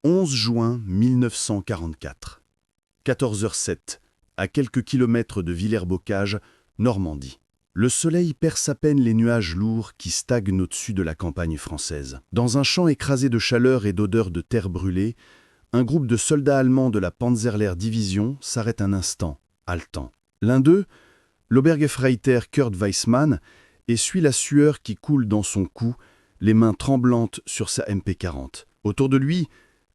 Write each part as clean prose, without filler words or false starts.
11 juin 1944. 14h07, à quelques kilomètres de Villers-Bocage, Normandie. Le soleil perce à peine les nuages lourds qui stagnent au-dessus de la campagne française. Dans un champ écrasé de chaleur et d'odeur de terre brûlée, un groupe de soldats allemands de la Panzerlehr Division s'arrête un instant, haletant. L'un d'eux, l'Obergefreiter Kurt Weissmann, essuie la sueur qui coule dans son cou, les mains tremblantes sur sa MP40. Autour de lui,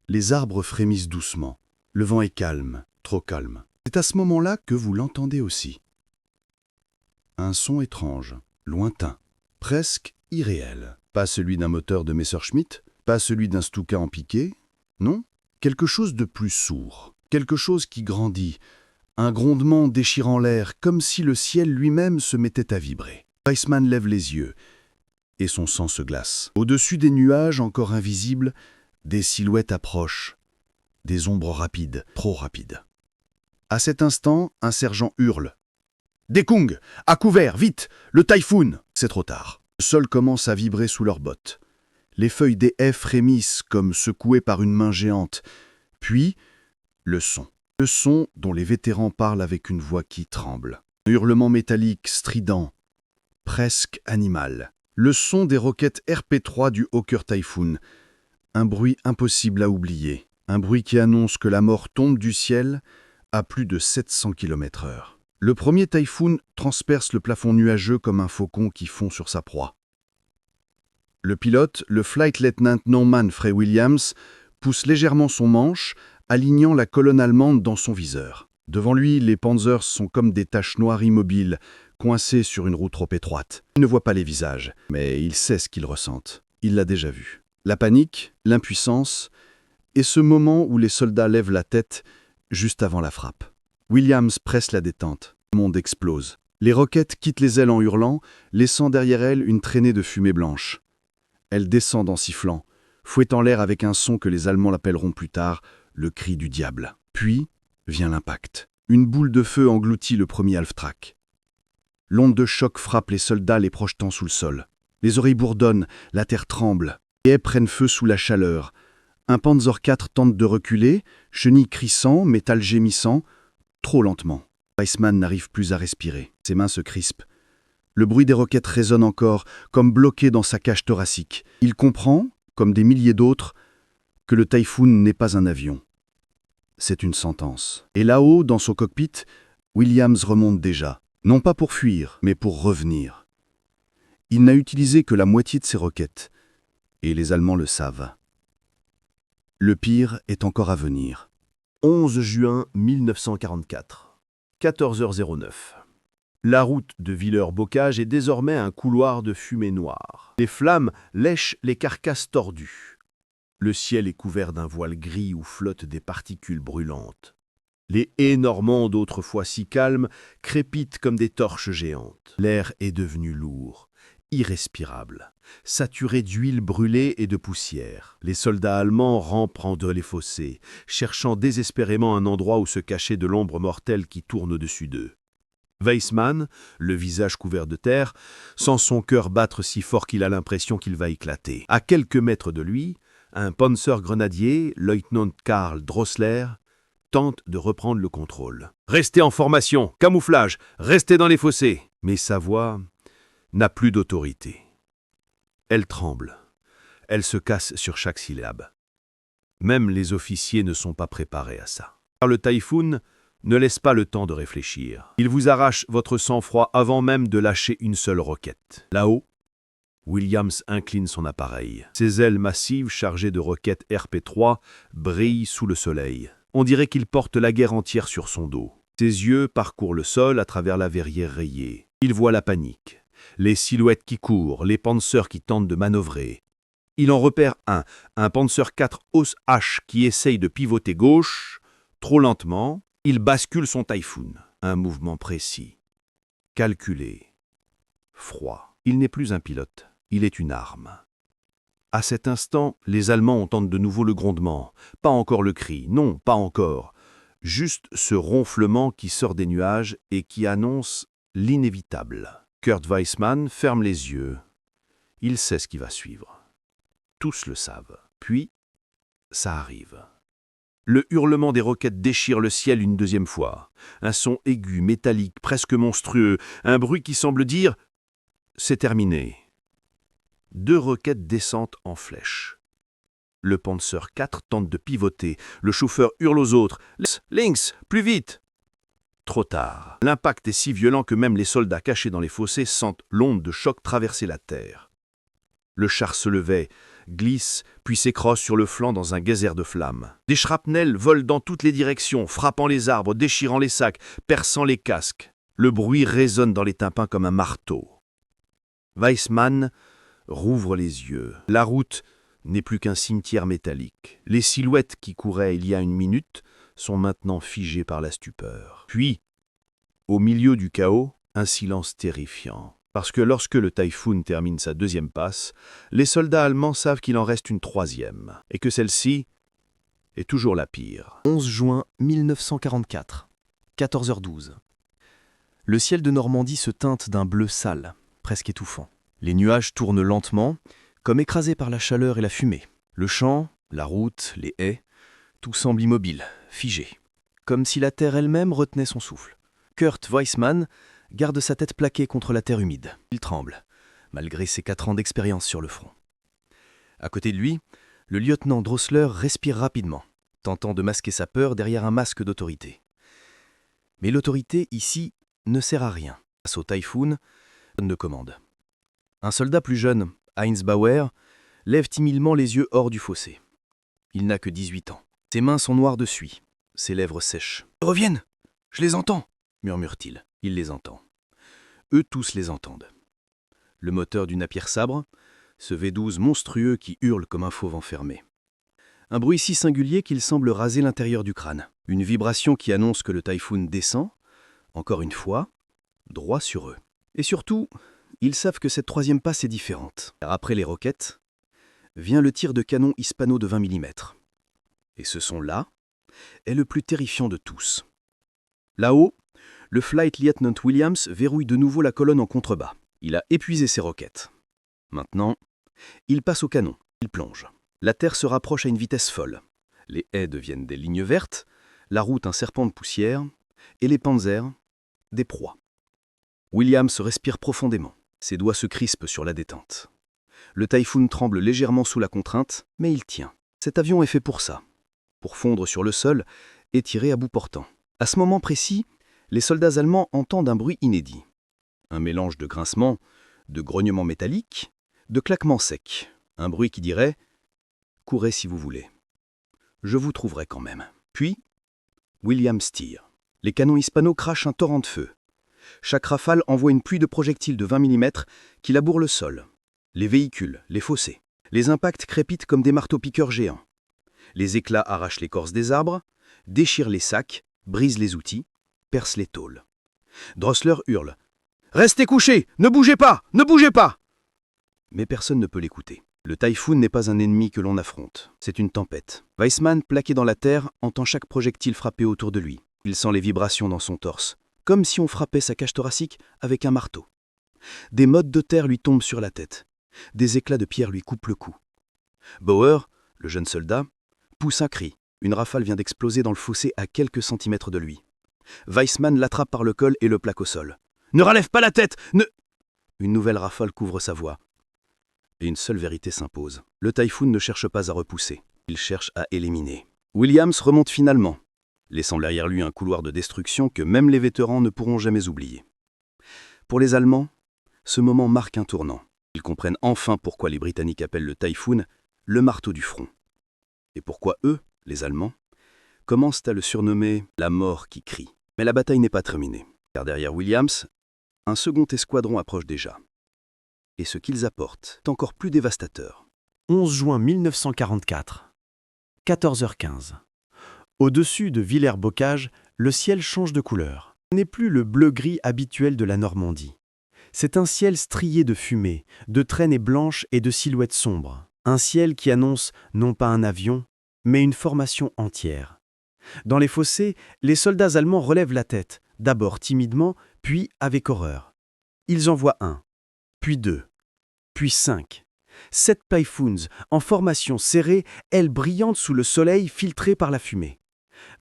les arbres frémissent doucement. Le vent est calme, trop calme. C'est à ce moment-là que vous l'entendez aussi. Un son étrange, lointain, presque irréel. Pas celui d'un moteur de Messerschmitt, pas celui d'un Stuka en piqué, non. Quelque chose de plus sourd, quelque chose qui grandit, un grondement déchirant l'air, comme si le ciel lui-même se mettait à vibrer. Weissmann lève les yeux, et son sang se glace. Au-dessus des nuages encore invisibles, des silhouettes approchent, des ombres rapides, trop rapides. À cet instant, un sergent hurle. « Dekung, à couvert, vite, le Typhoon !» C'est trop tard. Le sol commence à vibrer sous leurs bottes. Les feuilles des haies frémissent comme secouées par une main géante. Puis, le son. Le son dont les vétérans parlent avec une voix qui tremble. Un hurlement métallique, strident, presque animal. Le son des roquettes RP-3 du Hawker Typhoon. Un bruit impossible à oublier. Un bruit qui annonce que la mort tombe du ciel à plus de 700 km/h. Le premier Typhoon transperce le plafond nuageux comme un faucon qui fond sur sa proie. Le pilote, le Flight Lieutenant Norman Frey Williams, pousse légèrement son manche, alignant la colonne allemande dans son viseur. Devant lui, les Panzers sont comme des taches noires immobiles, coincées sur une route trop étroite. Il ne voit pas les visages, mais il sait ce qu'ils ressentent. Il l'a déjà vu. La panique, l'impuissance, et ce moment où les soldats lèvent la tête juste avant la frappe. Williams presse la détente. Le monde explose. Les roquettes quittent les ailes en hurlant, laissant derrière elles une traînée de fumée blanche. Elles descendent en sifflant, fouettant l'air avec un son que les Allemands l'appelleront plus tard le cri du diable. Puis vient l'impact. Une boule de feu engloutit le premier half-track. L'onde de choc frappe les soldats les projetant sous le sol. Les oreilles bourdonnent, la terre tremble. Les haies prennent feu sous la chaleur. Un Panzer IV tente de reculer, chenilles crissant, métal gémissant, trop lentement. Weissmann n'arrive plus à respirer. Ses mains se crispent. Le bruit des roquettes résonne encore, comme bloqué dans sa cage thoracique. Il comprend, comme des milliers d'autres, que le Typhoon n'est pas un avion. C'est une sentence. Et là-haut, dans son cockpit, Williams remonte déjà. Non pas pour fuir, mais pour revenir. Il n'a utilisé que la moitié de ses roquettes. Et les Allemands le savent. Le pire est encore à venir. 11 juin 1944, 14h09. La route de Villers-Bocage est désormais un couloir de fumée noire. Les flammes lèchent les carcasses tordues. Le ciel est couvert d'un voile gris où flottent des particules brûlantes. Les haies normandes, autrefois si calmes, crépitent comme des torches géantes. L'air est devenu lourd, irrespirable, saturé d'huile brûlée et de poussière. Les soldats allemands rampent en deux les fossés, cherchant désespérément un endroit où se cacher de l'ombre mortelle qui tourne au-dessus d'eux. Weissmann, le visage couvert de terre, sent son cœur battre si fort qu'il a l'impression qu'il va éclater. À quelques mètres de lui, un Panzer-grenadier, lieutenant Karl Drossler, tente de reprendre le contrôle. « Restez en formation, camouflage, restez dans les fossés !» Mais sa voix n'a plus d'autorité. Elle tremble. Elle se casse sur chaque syllabe. Même les officiers ne sont pas préparés à ça. Car le Typhoon ne laisse pas le temps de réfléchir. Il vous arrache votre sang-froid avant même de lâcher une seule roquette. Là-haut, Williams incline son appareil. Ses ailes massives chargées de roquettes RP-3 brillent sous le soleil. On dirait qu'il porte la guerre entière sur son dos. Ses yeux parcourent le sol à travers la verrière rayée. Il voit la panique, les silhouettes qui courent, les Panzers qui tentent de manœuvrer. Il en repère un Panzer IV Hauss H qui essaye de pivoter gauche. Trop lentement, il bascule son Typhoon. Un mouvement précis, calculé, froid. Il n'est plus un pilote, il est une arme. À cet instant, les Allemands entendent de nouveau le grondement. Pas encore le cri, non, pas encore. Juste ce ronflement qui sort des nuages et qui annonce l'inévitable. Kurt Weissmann ferme les yeux. Il sait ce qui va suivre. Tous le savent. Puis, ça arrive. Le hurlement des roquettes déchire le ciel une deuxième fois. Un son aigu, métallique, presque monstrueux, un bruit qui semble dire « c'est terminé ». 2 roquettes descendent en flèche. Le Panzer IV tente de pivoter. Le chauffeur hurle aux autres « Lynx, plus vite !» Trop tard. L'impact est si violent que même les soldats cachés dans les fossés sentent l'onde de choc traverser la terre. Le char se levait, glisse, puis s'écrase sur le flanc dans un geyser de flammes. Des shrapnels volent dans toutes les directions, frappant les arbres, déchirant les sacs, perçant les casques. Le bruit résonne dans les tympans comme un marteau. Weissman rouvre les yeux. La route n'est plus qu'un cimetière métallique. Les silhouettes qui couraient il y a une minute sont maintenant figées par la stupeur. Puis, au milieu du chaos, un silence terrifiant. Parce que lorsque le Typhoon termine sa 2e passe, les soldats allemands savent qu'il en reste une 3e, et que celle-ci est toujours la pire. 11 juin 1944, 14h12. Le ciel de Normandie se teinte d'un bleu sale, presque étouffant. Les nuages tournent lentement, comme écrasés par la chaleur et la fumée. Le champ, la route, les haies, tout semble immobile, figé, comme si la terre elle-même retenait son souffle. Kurt Weissman garde sa tête plaquée contre la terre humide. Il tremble, malgré ses 4 ans d'expérience sur le front. À côté de lui, le lieutenant Drossler respire rapidement, tentant de masquer sa peur derrière un masque d'autorité. Mais l'autorité, ici, ne sert à rien. Face au Typhoon, personne ne commande. Un soldat plus jeune, Heinz Bauer, lève timidement les yeux hors du fossé. Il n'a que 18 ans. Ses mains sont noires de suie, ses lèvres sèches. « Ils reviennent! Je les entends !» murmure-t-il. Il les entend. Eux tous les entendent. Le moteur du Napier-Sabre, ce V12 monstrueux qui hurle comme un fauve enfermé. Un bruit si singulier qu'il semble raser l'intérieur du crâne. Une vibration qui annonce que le Typhoon descend, encore une fois, droit sur eux. Et surtout, ils savent que cette 3e passe est différente. Car après les roquettes, vient le tir de canon hispano de 20 mm. Et ce son-là est le plus terrifiant de tous. Là-haut, le Flight Lieutenant Williams verrouille de nouveau la colonne en contrebas. Il a épuisé ses roquettes. Maintenant, il passe au canon. Il plonge. La terre se rapproche à une vitesse folle. Les haies deviennent des lignes vertes, la route un serpent de poussière, et les panzers, des proies. Williams respire profondément. Ses doigts se crispent sur la détente. Le Typhoon tremble légèrement sous la contrainte, mais il tient. Cet avion est fait pour ça. Pour fondre sur le sol et tirer à bout portant. À ce moment précis, les soldats allemands entendent un bruit inédit. Un mélange de grincements, de grognements métalliques, de claquements secs. Un bruit qui dirait « Courez si vous voulez. Je vous trouverai quand même. » Puis, Williams tire. Les canons hispano crachent un torrent de feu. Chaque rafale envoie une pluie de projectiles de 20 mm qui labourent le sol, les véhicules, les fossés. Les impacts crépitent comme des marteaux-piqueurs géants. Les éclats arrachent l'écorce des arbres, déchirent les sacs, brisent les outils, percent les tôles. Drossler hurle « Restez couchés! Ne bougez pas! Ne bougez pas !» Mais personne ne peut l'écouter. Le Typhoon n'est pas un ennemi que l'on affronte. C'est une tempête. Weissman, plaqué dans la terre, entend chaque projectile frapper autour de lui. Il sent les vibrations dans son torse, comme si on frappait sa cage thoracique avec un marteau. Des mottes de terre lui tombent sur la tête. Des éclats de pierre lui coupent le cou. Bauer, le jeune soldat, pousse un cri. Une rafale vient d'exploser dans le fossé à quelques centimètres de lui. Weissman l'attrape par le col et le plaque au sol. « Ne relève pas la tête! Ne... » Une nouvelle rafale couvre sa voix. Et une seule vérité s'impose. Le Typhoon ne cherche pas à repousser. Il cherche à éliminer. Williams remonte finalement, laissant derrière lui un couloir de destruction que même les vétérans ne pourront jamais oublier. Pour les Allemands, ce moment marque un tournant. Ils comprennent enfin pourquoi les Britanniques appellent le Typhoon le marteau du front. Et pourquoi eux, les Allemands, commencent à le surnommer la mort qui crie. Mais la bataille n'est pas terminée, car derrière Williams, un second escadron approche déjà. Et ce qu'ils apportent est encore plus dévastateur. 11 juin 1944, 14h15. Au-dessus de Villers-Bocage, le ciel change de couleur. Ce n'est plus le bleu-gris habituel de la Normandie. C'est un ciel strié de fumée, de traînées blanches et de silhouettes sombres. Un ciel qui annonce non pas un avion, mais une formation entière. Dans les fossés, les soldats allemands relèvent la tête, d'abord timidement, puis avec horreur. Ils en voient un, puis deux, puis 5. 7 Typhoons, en formation serrée, ailes brillantes sous le soleil filtrées par la fumée.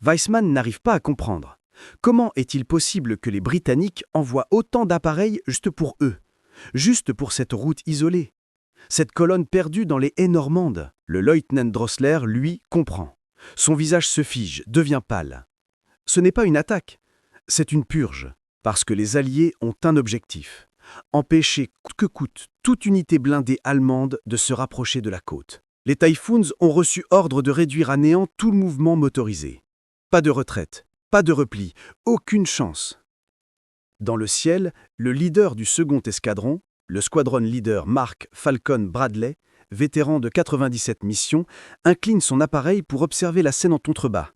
Weissman n'arrive pas à comprendre. Comment est-il possible que les Britanniques envoient autant d'appareils juste pour eux, juste pour cette route isolée? Cette colonne perdue dans les haies normandes. Le lieutenant Drosler, lui, comprend. Son visage se fige, devient pâle. Ce n'est pas une attaque, c'est une purge, parce que les Alliés ont un objectif: empêcher coûte que coûte toute unité blindée allemande de se rapprocher de la côte. Les Typhoons ont reçu ordre de réduire à néant tout le mouvement motorisé. Pas de retraite, pas de repli, aucune chance. Dans le ciel, le leader du second escadron, le squadron leader Mark Falcon Bradley, vétéran de 97 missions, incline son appareil pour observer la scène en contrebas.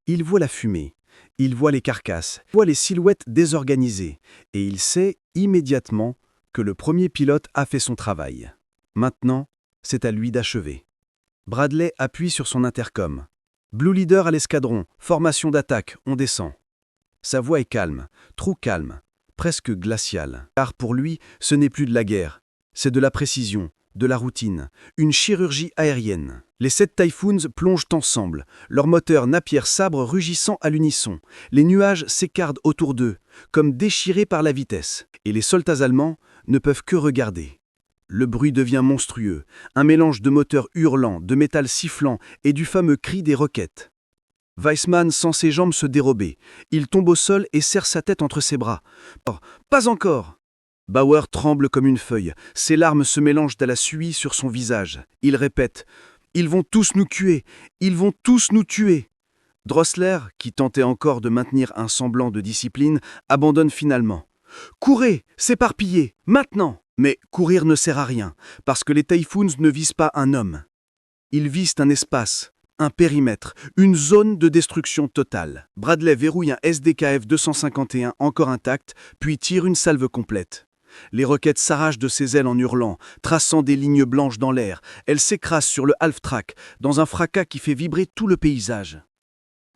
Il voit la fumée, il voit les carcasses, il voit les silhouettes désorganisées, et il sait immédiatement que le premier pilote a fait son travail. Maintenant, c'est à lui d'achever. Bradley appuie sur son intercom. Blue Leader à l'escadron, formation d'attaque, on descend. Sa voix est calme, trop calme, presque glaciale. Car pour lui, ce n'est plus de la guerre, c'est de la précision, de la routine, une chirurgie aérienne. Les 7 Typhoons plongent ensemble, leurs moteurs Napier-Sabre rugissant à l'unisson. Les nuages s'écartent autour d'eux, comme déchirés par la vitesse. Et les soldats allemands ne peuvent que regarder. Le bruit devient monstrueux, un mélange de moteurs hurlants, de métal sifflant et du fameux cri des roquettes. Weissman sent ses jambes se dérober. Il tombe au sol et serre sa tête entre ses bras. Oh, pas encore! Bauer tremble comme une feuille. Ses larmes se mélangent à la suie sur son visage. Il répète: « Ils vont tous nous tuer! Ils vont tous nous tuer !» Drosler, qui tentait encore de maintenir un semblant de discipline, abandonne finalement. « Courez! S'éparpiller! Maintenant !» Mais courir ne sert à rien, parce que les Typhoons ne visent pas un homme. Ils visent un espace, un périmètre, une zone de destruction totale. Bradley verrouille un SDKF 251 encore intact, puis tire une salve complète. Les roquettes s'arrachent de ses ailes en hurlant, traçant des lignes blanches dans l'air. Elles s'écrasent sur le half-track, dans un fracas qui fait vibrer tout le paysage.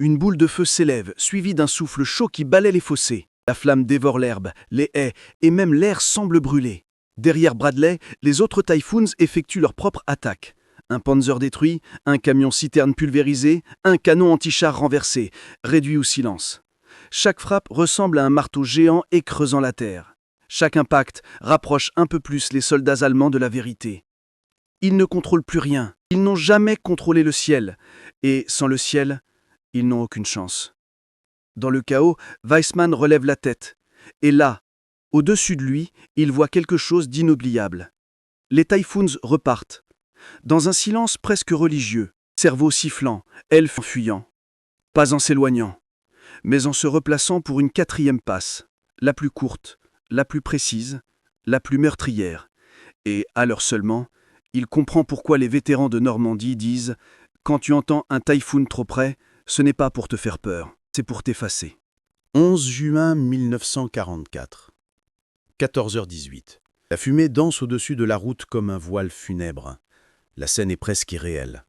Une boule de feu s'élève, suivie d'un souffle chaud qui balaie les fossés. La flamme dévore l'herbe, les haies, et même l'air semble brûler. Derrière Bradley, les autres Typhoons effectuent leur propre attaque. Un Panzer détruit, un camion-citerne pulvérisé, un canon anti-char renversé, réduit au silence. Chaque frappe ressemble à un marteau géant écreusant la terre. Chaque impact rapproche un peu plus les soldats allemands de la vérité. Ils ne contrôlent plus rien. Ils n'ont jamais contrôlé le ciel. Et sans le ciel, ils n'ont aucune chance. Dans le chaos, Weissman relève la tête. Et là, au-dessus de lui, il voit quelque chose d'inoubliable. Les Typhoons repartent. Dans un silence presque religieux, cerveau sifflant, ailes fuyant. Pas en s'éloignant, mais en se replaçant pour une 4e passe, la plus courte, la plus précise, la plus meurtrière. Et, à l'heure seulement, il comprend pourquoi les vétérans de Normandie disent « Quand tu entends un Typhoon trop près, ce n'est pas pour te faire peur, c'est pour t'effacer. » 11 juin 1944. 14h18. La fumée danse au-dessus de la route comme un voile funèbre. La scène est presque irréelle.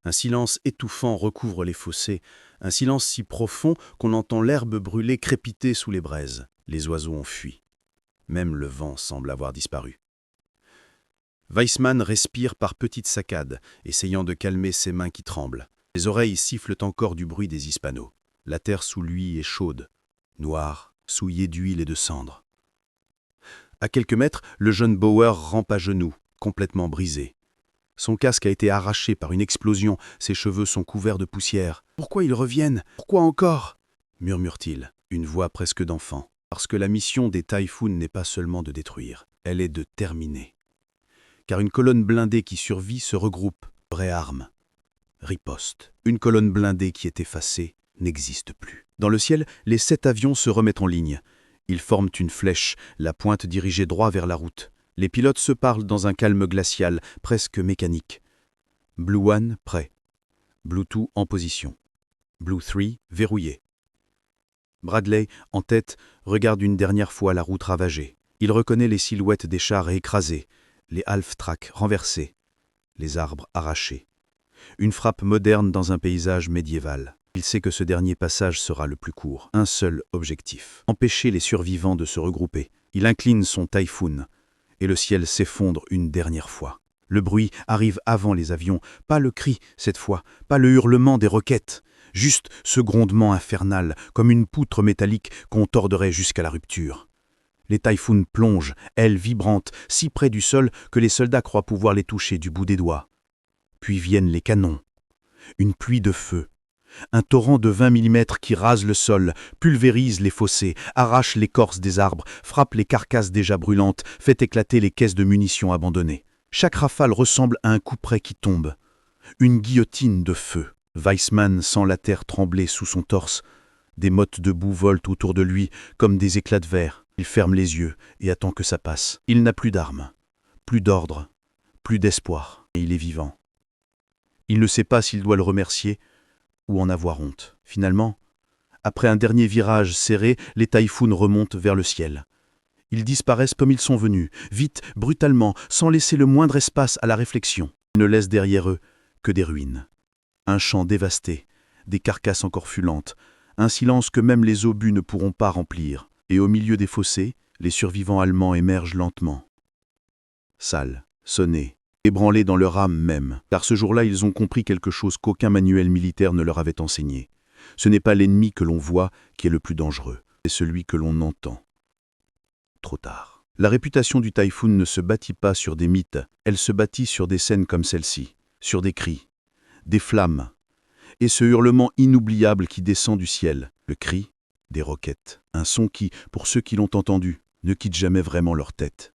Un silence étouffant recouvre les fossés, un silence si profond qu'on entend l'herbe brûler crépiter sous les braises. Les oiseaux ont fui. Même le vent semble avoir disparu. Weissman respire par petites saccades, essayant de calmer ses mains qui tremblent. Les oreilles sifflent encore du bruit des hispanos. La terre sous lui est chaude, noire, souillée d'huile et de cendres. À quelques mètres, le jeune Bauer rampe à genoux, complètement brisé. Son casque a été arraché par une explosion, ses cheveux sont couverts de poussière. « Pourquoi ils reviennent? Pourquoi encore ?» murmure-t-il, une voix presque d'enfant. Parce que la mission des Typhoons n'est pas seulement de détruire, elle est de terminer. Car une colonne blindée qui survit se regroupe, vraie arme. Riposte. Une colonne blindée qui est effacée n'existe plus. Dans le ciel, les 7 avions se remettent en ligne. Ils forment une flèche, la pointe dirigée droit vers la route. Les pilotes se parlent dans un calme glacial, presque mécanique. Blue One, prêt. Blue Two, en position. Blue Three, verrouillé. Bradley, en tête, regarde une dernière fois la route ravagée. Il reconnaît les silhouettes des chars écrasés, les half-tracks renversés, les arbres arrachés. Une frappe moderne dans un paysage médiéval. Il sait que ce dernier passage sera le plus court. Un seul objectif. Empêcher les survivants de se regrouper. Il incline son Typhoon et le ciel s'effondre une dernière fois. Le bruit arrive avant les avions, pas le cri cette fois, pas le hurlement des roquettes, juste ce grondement infernal, comme une poutre métallique qu'on torderait jusqu'à la rupture. Les Typhoons plongent, ailes vibrantes, si près du sol que les soldats croient pouvoir les toucher du bout des doigts. Puis viennent les canons. Une pluie de feu. Un torrent de 20 mm qui rase le sol, pulvérise les fossés, arrache l'écorce des arbres, frappe les carcasses déjà brûlantes, fait éclater les caisses de munitions abandonnées. Chaque rafale ressemble à un couperet qui tombe. Une guillotine de feu. Weissman sent la terre trembler sous son torse. Des mottes de boue volent autour de lui comme des éclats de verre. Il ferme les yeux et attend que ça passe. Il n'a plus d'armes, plus d'ordre, plus d'espoir. Et il est vivant. Il ne sait pas s'il doit le remercier ou en avoir honte. Finalement, après un dernier virage serré, les Typhoons remontent vers le ciel. Ils disparaissent comme ils sont venus, vite, brutalement, sans laisser le moindre espace à la réflexion. Ils ne laissent derrière eux que des ruines. Un champ dévasté, des carcasses encore fulantes, un silence que même les obus ne pourront pas remplir. Et au milieu des fossés, les survivants allemands émergent lentement. Sales, sonnés, ébranlés dans leur âme même, car ce jour-là ils ont compris quelque chose qu'aucun manuel militaire ne leur avait enseigné. Ce n'est pas l'ennemi que l'on voit qui est le plus dangereux, c'est celui que l'on entend. Trop tard. La réputation du Typhoon ne se bâtit pas sur des mythes, elle se bâtit sur des scènes comme celle-ci, sur des cris, des flammes, et ce hurlement inoubliable qui descend du ciel, le cri des roquettes. Un son qui, pour ceux qui l'ont entendu, ne quitte jamais vraiment leur tête.